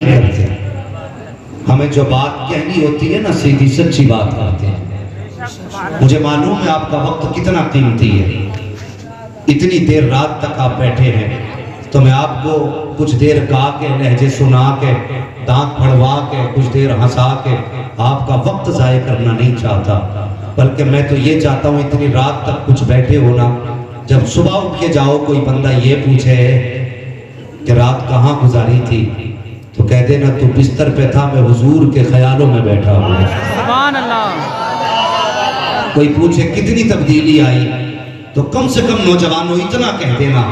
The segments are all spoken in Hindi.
करते। हमें जो बात कहनी होती है ना, सीधी सच्ची बात करते हैं। मुझे मालूम है आपका वक्त कितना कीमती है। इतनी देर रात तक आप बैठे हैं, तो मैं आपको कुछ देर गा के, लहजे सुना के, दांत फड़वा के, कुछ देर हंसा के आपका वक्त ज़ाय करना नहीं चाहता। बल्कि मैं तो ये चाहता हूँ इतनी रात तक कुछ बैठे हो ना, जब सुबह उठ के जाओ कोई बंदा ये पूछे कि रात कहाँ गुजारी थी, तो कह देना तू बिस्तर पे था, मैं हुजूर के ख्यालों में बैठा हूँ। सुभान अल्लाह। कोई पूछे कितनी तब्दीली आई, तो कम से कम नौजवानों इतना कह देना।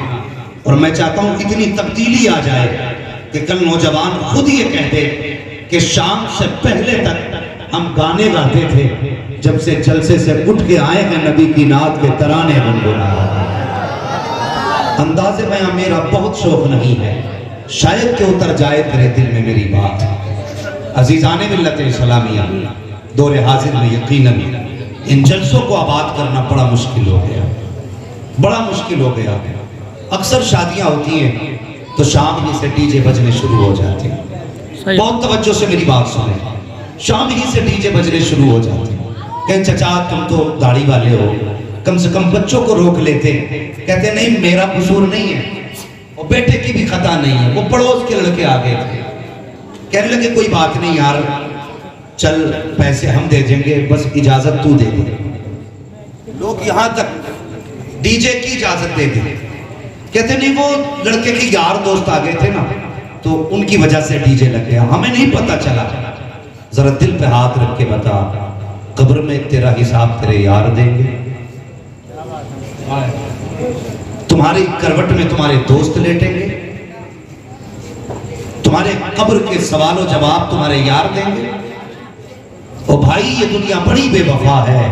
और मैं चाहता हूँ इतनी तब्दीली आ जाए कि कल नौजवान खुद ये कह दे कि शाम से पहले तक हम गाने गाते थे, जब से जलसे से उठ के आए हैं नबी की नात के तराने गुनगुना। अंदाज़े बयां मेरा बहुत शौक नहीं है, शायद कि उतर जाए तेरे दिल में मेरी बात। अजीज़ाने मिल्लत इस्लामिया, दौरे हाजिर में यकीनन इन जलसों को आबाद करना बड़ा मुश्किल हो गया, बड़ा मुश्किल हो गया। अक्सर शादियां होती हैं तो शाम ही से डीजे बजने शुरू हो जाते हैं। बहुत तवज्जो से मेरी बात सुने, शाम ही से डीजे बजने शुरू हो जाते हैं। कहें चचा तुम तो दाढ़ी वाले हो, कम से कम बच्चों को रोक लेते। कहते नहीं मेरा कसूर नहीं है, वो बेटे की भी खता नहीं है, वो पड़ोस के लड़के आ गए थे। कहने लगे कोई बात नहीं यार, चल पैसे हम दे देंगे, बस इजाजत तू दे दे। लोग यहां तक डीजे की इजाजत दे दे। कहते नहीं वो लड़के के यार दोस्त आ गए थे ना, तो उनकी वजह से डीजे लग गया, हमें नहीं पता चला। जरा दिल पे हाथ रख के बता, कब्र में तेरा हिसाब तेरे यार देंगे? तुम्हारी करवट में तुम्हारे दोस्त लेटेंगे? तुम्हारे कब्र के सवालों जवाब तुम्हारे यार देंगे? ओ भाई ये दुनिया बड़ी बेवफा है,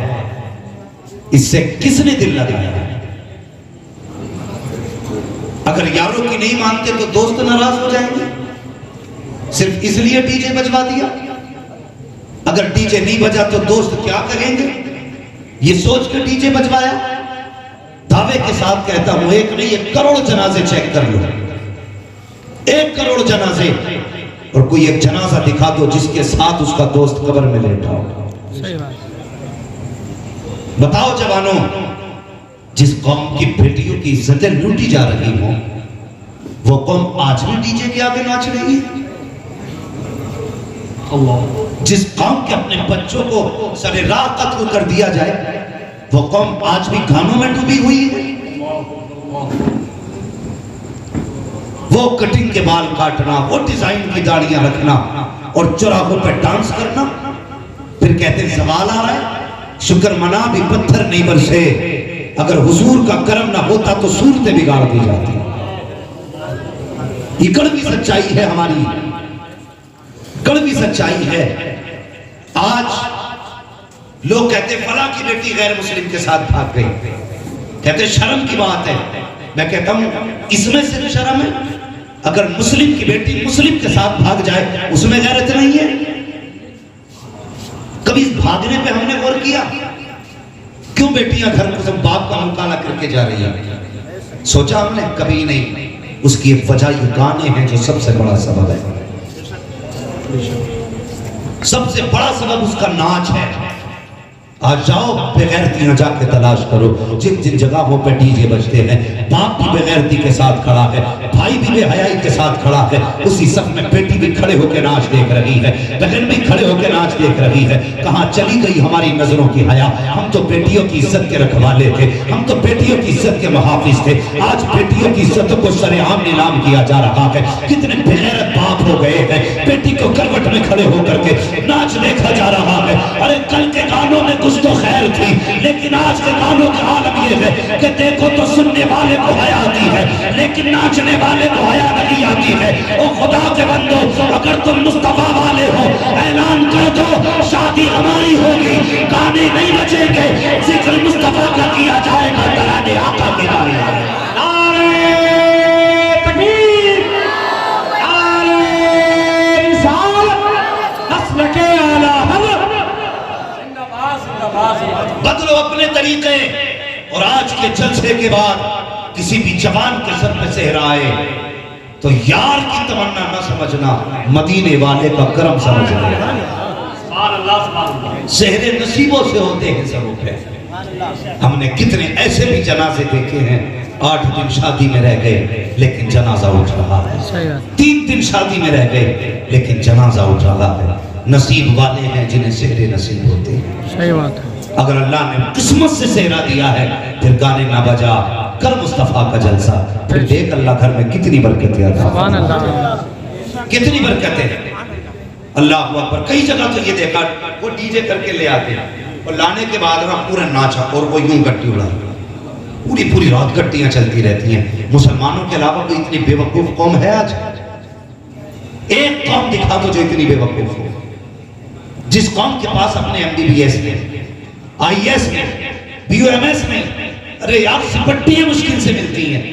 इससे किसने दिल लगाया? अगर यारों की नहीं मानते तो दोस्त नाराज हो जाएंगे, सिर्फ इसलिए डीजे बजवा दिया। अगर डीजे नहीं बजा तो दोस्त क्या कहेंगे, ये सोच के डीजे बजवाया। दावे के साथ कहता हूं, एक नहीं 1 करोड़ जनाजे चेक कर लो, 1 करोड़ जनाजे, और कोई एक जनाजा दिखा दो जिसके साथ उसका दोस्त कब्र में लेटा हो। बताओ जवानों, जिस कौम की बेटियों की इज्जतें लूटी जा रही हो, वो कौम आज भी डीजे के आगे नाच रही है? जिस कौम के अपने बच्चों को सरे राह कत्ल कर दिया जाए, वो कौम आज भी गानों में डूबी हुई है। वो कटिंग के बाल काटना, वो डिजाइन की दाढ़ियां रखना और चौराहों पर डांस करना, फिर कहते सवाल आ रहा है शुक्र मना भी पत्थर नहीं बरसे, अगर हुजूर का करम ना होता तो सूरतें बिगाड़ दी जाती। ये कड़वी सच्चाई है हमारी, कड़वी सच्चाई है। आज लोग कहते फला की बेटी गैर मुस्लिम के साथ भाग गई, कहते शर्म की बात है। मैं कहता हूं इसमें सिर्फ शर्म है? अगर मुस्लिम की बेटी मुस्लिम के साथ भाग जाए उसमें गैरत नहीं है? कभी इस भागने पे हमने गौर किया? क्यों बेटियां घर को सब बाप का मुकाला करके जा रही है? सोचा हमने? कभी नहीं। उसकी एक वजह ये गाने हैं जो सबसे बड़ा सबब है। सबसे बड़ा सबब उसका नाच है। आज जाओ बेगैरतियां जाके तलाश करो, जिन जिन जगहों पे डीजे बजते हैं, बाप भी बेगैरती के साथ खड़ा है, भाई भी बेहयाई के साथ खड़ा है, उसी सब में बेटी भी खड़े होकर नाच देख रही है, बहन भी खड़े होकर नाच देख रही है। कहाँ चली गई हमारी नजरों की हया? हम तो बेटियों की इज्जत के रखवाले थे, हम तो बेटियों की इज्जत के मुहाफिज थे। आज बेटियों की इज्जतों को सरेआम नीलाम किया जा रहा है। कितने बेगैरत बाप हो गए हैं, बेटी को करवट में खड़े होकर के नाच देखा जा रहा है। अरे कल के गानों में कुछ तो खैर थी, लेकिन आज के गानों का आलम ये है कि देखो तो सुनने वाले को हया आती है, लेकिन नाचने वाले को हया नहीं आती है। ओ खुदा के बंदो, अगर तुम मुस्तफा वाले हो, ऐलान कर दो शादी हमारी होगी, गाने नहीं बजेंगे, जिक्र मुस्तफा का किया जाएगा, तराने आका के गाएंगे। बदलो अपने तरीके, और आज के जलसे के बाद किसी भी जवान के सर पे सेहरा आए तो यार की तमन्ना न समझना, मदीने वाले का करम समझ लेना। सेहरे नसीबों से होते हैं सबों पे। हमने कितने ऐसे भी जनाजे देखे हैं, 8 दिन शादी में रह गए लेकिन जनाजा उठ रहा है, 3 दिन शादी में रह गए लेकिन जनाजा उठ रहा है। नसीब वाले हैं जिन्हें सेहरे नसीब होते हैं। सही बात है। अगर अल्लाह ने किस्मत से सेहरा दिया है, फिर गाने ना बजा, कर मुस्तफा का जलसा, फिर देख अल्लाह घर में कितनी बरकतें अता, कितनी बरकतें। अल्लाह अकबर। कई जगह तो ये देखा वो डीजे करके ले आते हैं और लाने के बाद ना पूरा नाचा और वो यूं गट्टी उड़ा, पूरी पूरी रात गट्टियां चलती रहती हैं। मुसलमानों के अलावा कोई इतनी बेवकूफ कौम है आज? एक कौम दिखा दो जो इतनी बेवकूफ हो, जिस कौम के पास अपने MBBS में, IAS में, BUMS में, अरे यार सिपट्टियां मुश्किल से मिलती हैं,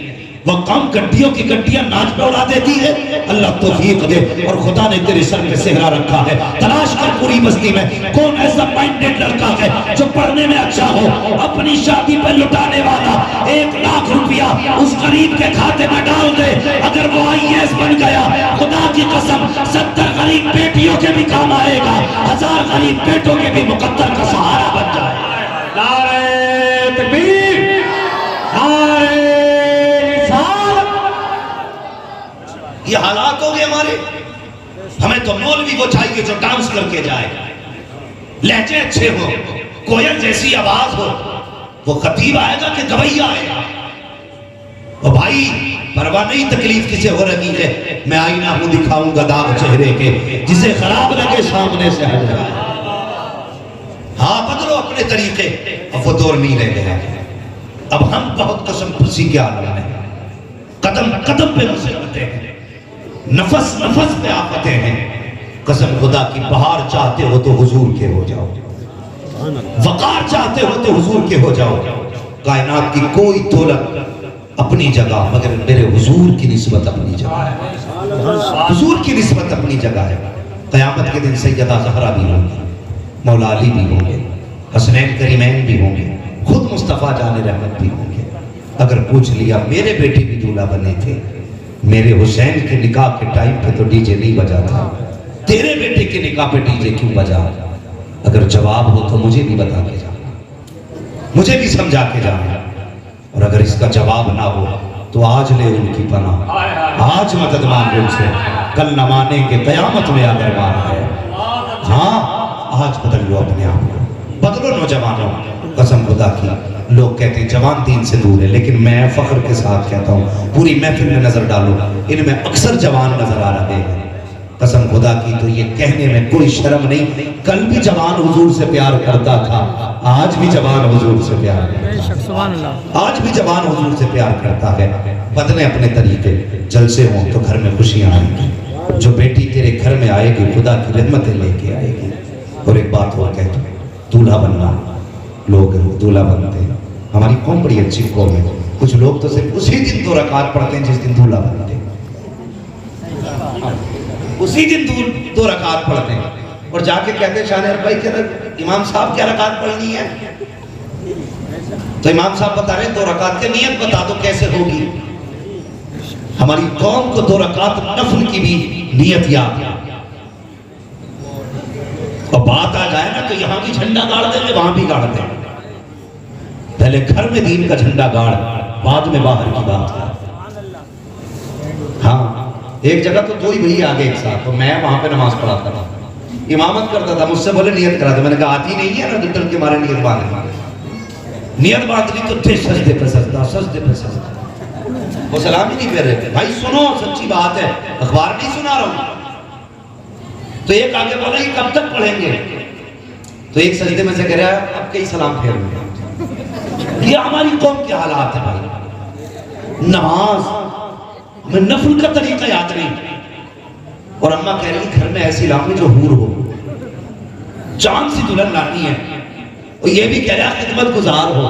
वह कौम गड्डियों की गड्डियां नाच पे उड़ा देती है। अल्लाह तौफीक दे। और खुदा ने तेरे सर पे सेहरा रखा है, तलाश कर पूरी बस्ती में कौन ऐसा माइंडेड लड़का है जो पढ़ने में अच्छा हो, अपनी शादी पे लुटाने वाला 1 लाख रुपया उस गरीब के खाते में डाल दे। अगर वो IAS बन गया, खुदा की कसम 70 गरीब बेटियों के भी काम आएगा, 1000 गरीब बेटों के भी मुकद्दर का सहारा बन जाए। नारे तकबीर, नारे रिसालत। ये हालात हो गए हमारे। हमें तो मौलवी वो चाहिए जो डांस करके जाए, लहजे अच्छे हो, कोयल जैसी आवाज हो। वो खतीब आएगा कि गवैया आएगा? ओ भाई, परवाह नहीं तकलीफ किसे हो रही है, मैं आईना हूं दिखाऊंगा दाग चेहरे के, जिसे खराब लगे सामने से हट जाए। हाँ, बदलो अपने तरीके। अब वो दौर नहीं रह गया। अब हम बहुत कसम खुशी के आलम में, कदम कदम पे मुसीबतें हैं, नफस नफस पे आफतें हैं। कसम खुदा की, बहार चाहते हो तो हुजूर के हो जाओ, वकार चाहते हो तो हुजूर के हो जाओ। कायनात की कोई दौलत अपनी जगह, मगर मेरे हुजूर की निस्बत अपनी जगह है। हुजूर की निस्बत अपनी जगह है। क़यामत के दिन सैयदा ज़हरा भी होंगी, मौला अली भी होंगे, हसनैन करीमैन भी होंगे, खुद मुस्तफ़ा जाने रहमत भी होंगे। अगर पूछ लिया मेरे बेटे भी दूल्हा बने थे, मेरे हुसैन के निकाह के टाइम पे तो डीजे नहीं बजा था, तेरे बेटे के निकाह पे डीजे क्यों बजा? अगर जवाब हो तो मुझे भी बता के जाना, मुझे भी समझा के जाना। और अगर इसका जवाब ना हो तो आज ले उनकी पनाह, आज मदद मांग उनसे, कल न मानेंगे क़यामत में अगर मान है। हाँ, आज बदल लो अपने आप को, बदलो नौजवानों। कसम खुदा की, लोग कहते हैं जवान दीन से दूर है, लेकिन मैं फख्र के साथ कहता हूँ, पूरी महफिल में नजर डालो, इनमें अक्सर जवान नजर आ रहे हैं। कसम खुदा की, तो ये कहने में कोई शर्म नहीं। कल भी जवान हुजूर से प्यार करता था, आज भी जवान हुजूर से प्यार करता है, आज भी जवान हुजूर से प्यार करता है। बदले अपने तरीके, जलसे हों तो घर में खुशियां आएंगी। जो बेटी तेरे घर में आएगी, खुदा की रहमतें लेके आएगी। और एक बात और कहता हूँ, दूल्हा बनना, लोग दूल्हा बनते हैं। हमारी कौम बड़ी अच्छी कौम है। कुछ लोग तो सिर्फ उसी दिन 2 रकात पढ़ते हैं जिस दिन दूल्हा बनते हैं, उसी दिन 2 रकात पढ़ते हैं और जाके कहते हैं शाहनवाज भाई के इमाम साहब क्या रकात पढ़नी है? तो इमाम साहब बता रहे 2 रकात की नियत बता दो कैसे होगी। हमारी कौम को 2 रकात नफल की भी नियत याद है। और बात आ जाए ना तो यहाँ भी झंडा गाड़ देंगे, वहां भी गाड़ देंगे। पहले घर में दीन का झंडा गाड़, बाद में बाहर की बात है। हाँ, एक जगह तो 2 ही भैया आ गए एक साथ, तो मैं वहां पे नमाज पढ़ाता था, इमामत करता था। मुझसे बोले नियत करा दो, मैंने कहा आती नहीं है ना, डर के मारे नियत बांध नियत बांध ली तो थे सजदे पे सजदा, सजदे पे सजदा। वो सलाम ही नहीं कर रहे थे। भाई सुनो, सच्ची बात है, अखबार नहीं सुना रहा हूं। तो एक आगे बोला ये कब तक पढ़ेंगे? तो एक सजदे में से कह रहा है अब कई सलाम फेर में। ये हमारी कौम के हालात है भाई। नमाज में नफल का तरीका याद नहीं, और अम्मा कह रही घर में ऐसी लाऊंगी जो हूर हो, चांद सी दुल्हन लानी है। और ये भी कह रहा है खिदमत गुजार हो,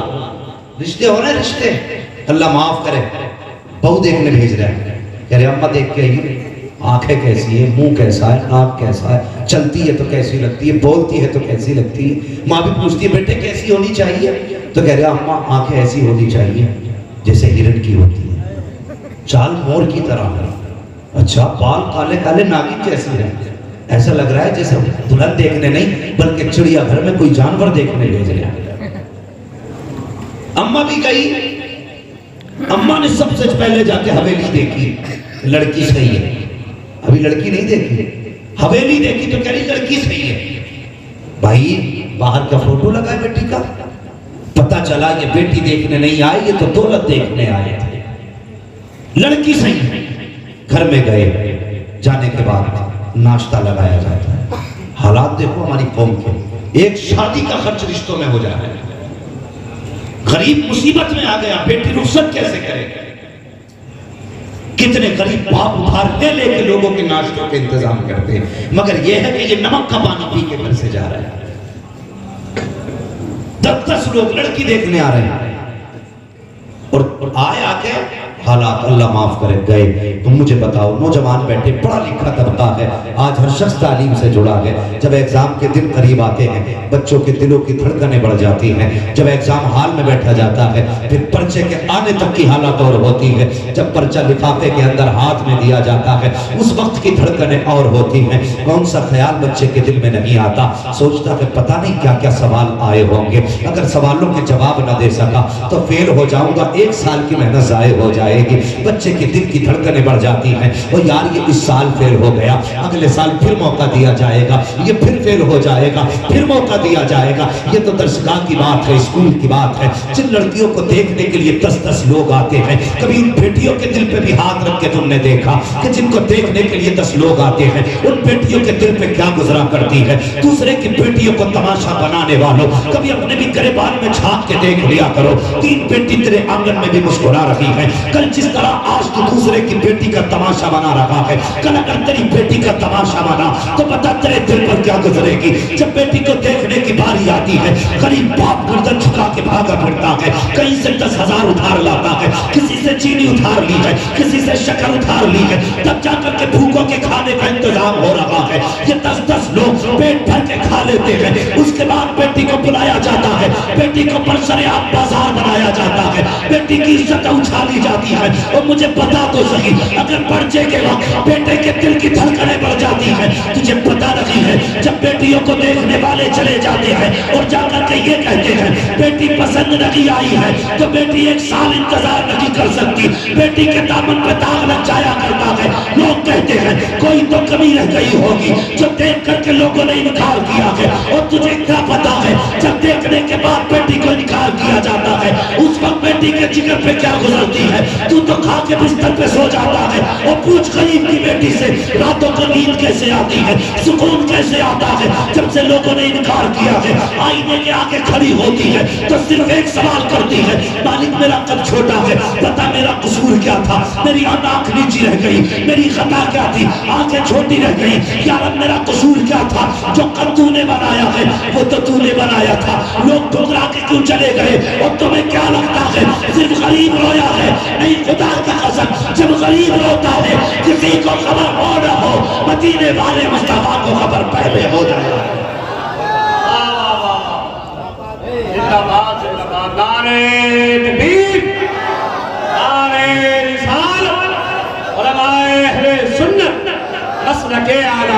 रिश्ते हो रहे रिश्ते, अल्लाह माफ करे। बहू देखने भेज रहे हैं, कह रहे अम्मा देख के आइए, आंखें कैसी है, मुंह कैसा है, नाक कैसा है, चलती है तो कैसी लगती है, बोलती है तो कैसी लगती है। माँ भी पूछती है बेटे कैसी होनी चाहिए? तो कह रहे अम्मा आंखें ऐसी होनी चाहिए जैसे हिरण की होती है, चाल मोर की तरह है, अच्छा, बाल काले काले नागिन जैसे हैं, ऐसा लग रहा है जैसे दुल्हन देखने नहीं बल्कि चिड़ियाघर में कोई जानवर देखने भेज रहे हैं। अम्मा भी गई, अम्मा ने सबसे पहले जाके हवेली देखी, लड़की सही है। अभी लड़की नहीं देखी, हवेली देखी तो कह रही लड़की सही है। भाई बाहर का फोटो लगा है बेटी का, पता चला ये बेटी देखने नहीं आई, ये तो दौलत देखने आए थे। लड़की सही है, घर में गए, जाने के बाद नाश्ता लगाया जाता है। हालात देखो हमारी कौम के, एक शादी का खर्च रिश्तों में हो जा रहा है। गरीब मुसीबत में आ गया, बेटी रुखसत कैसे करे? कितने गरीब बाप उधार ले लेके लोगों के नाश्तों के इंतजाम करते हैं, मगर यह है कि ये नमक का पानी पी के घर से जा रहा है। 10-10 लोग लड़की देखने आ रहे हैं और आए आके हालात अल्लाह माफ करे गए। तुम मुझे बताओ, नौजवान बैठे, पढ़ा लिखा तबका है, आज हर शख्स तालीम से जुड़ा है। जब एग्जाम के दिन करीब आते हैं, बच्चों के दिलों की धड़कनें बढ़ जाती हैं। जब एग्जाम हॉल में बैठा जाता है, फिर पर्चे के आने तक की हालत और होती है। जब पर्चा लिफाफे के अंदर हाथ में दिया जाता है, उस वक्त की धड़कनें और होती हैं। कौन सा ख्याल बच्चे के दिल में नहीं आता, सोचता है पता नहीं क्या क्या सवाल आए होंगे, अगर सवालों के जवाब न दे सका तो फेल हो जाऊंगा, 1 साल की मेहनत जाये हो जाए। बच्चे के दिल की धड़कनें बढ़ जाती हैं, और यार ये इस साल फेल हो गया, अगले साल फिर मौका दिया जाएगा, ये फिर फेल हो जाएगा, फिर मौका दिया जाएगा। ये तो दरसगाह की बात है, स्कूल की बात है। जिन लड़कियों को देखने के लिए 10-10 लोग आते हैं, कभी उन बेटियों के दिल पे भी हाथ रख के तुमने देखा कि जिनको देखने के लिए 10 लोग आते हैं, उन बेटियों के दिल पे क्या गुजरा करती है? दूसरे की बेटियों को तमाशा बनाने वालों, कभी अपने भी गिरबान में झांक के देख लिया करो। 3 बेटी तेरे आंगन में भी मुस्कुरा रही है, कल जिस तरह आज तू दूसरे की बेटी का तमाशा बना रहा है, कल अगर तेरी बेटी का तमाशा बना तो बता तेरे दिल पर क्या गुजरेगी। जब बेटी को देखने की बारी आती है, गरीब बाप गर्दन झुका के भागा फिरता है, कहीं से 10,000 उधार लाता है, किसी से चीनी उधार ली है, किसी से शक्कर उधार ली है, तब जाकर के भूखों के खाने का इंतजाम हो रहा है। ये 10-10 लोग पेट भर के खा लेते हैं, उसके बाद बेटी को बुलाया जाता है, बेटी को बरसरे-आम बाजार बनाया जाता है, बेटी की इज्जत उछाली जाती है। और मुझे पता तो सही, अगर पर्चे के वक्त बेटे के दिल की धड़कनें बढ़ जाती है, तुझे पता नहीं है जब बेटियों को देखने वाले चले जाते हैं और जाकर के ये कहते हैं बेटी पसंद नहीं आई है, तो बेटी 1 साल इंतजार नहीं कर सकती, बेटी के दामन पे दाग लग जाया करता है। लोग कहते हैं कोई तो कमी रह गई होगी जो देख करके लोगों ने इनकार किया है, और तुझे क्या पता है जब देखने के बाद बेटी को इनकार किया जाता है, उस वक्त बेटी के जिगर पे क्या गुजरती है। तू तो खा के बिस्तर पे सो जाता है, और पूछ गरीब की बेटी से रातों को नींद कैसे आती है, सुकून कैसे आता है। जब से लोगों ने इनकार किया है, आईने के आगे खड़ी होती है तो सिर्फ एक सवाल करती है, मालिक मेरा कद छोटा है, पता मेरा कसूर क्या था, मेरी आंख नीची रह गई, मेरी खता क्या थी, आंखें छोटी रह गई, यार मेरा कसूर क्या था, जो कद तूने बनाया है वो तो तूने बनाया था, लोग ठुकरा के क्यों चले गए, और तुम्हें क्या लगता है सिर्फ गरीब रोया है? नहीं, खुदा की कसम, जब गरीब रोता है किसी को खबर हो न हो, मदीने वाले मुस्तफा को खबर पहले हो जाए। नारे तकबीर, नारे रिसालत, उलमाए अहले सुन्नत, मसलके आला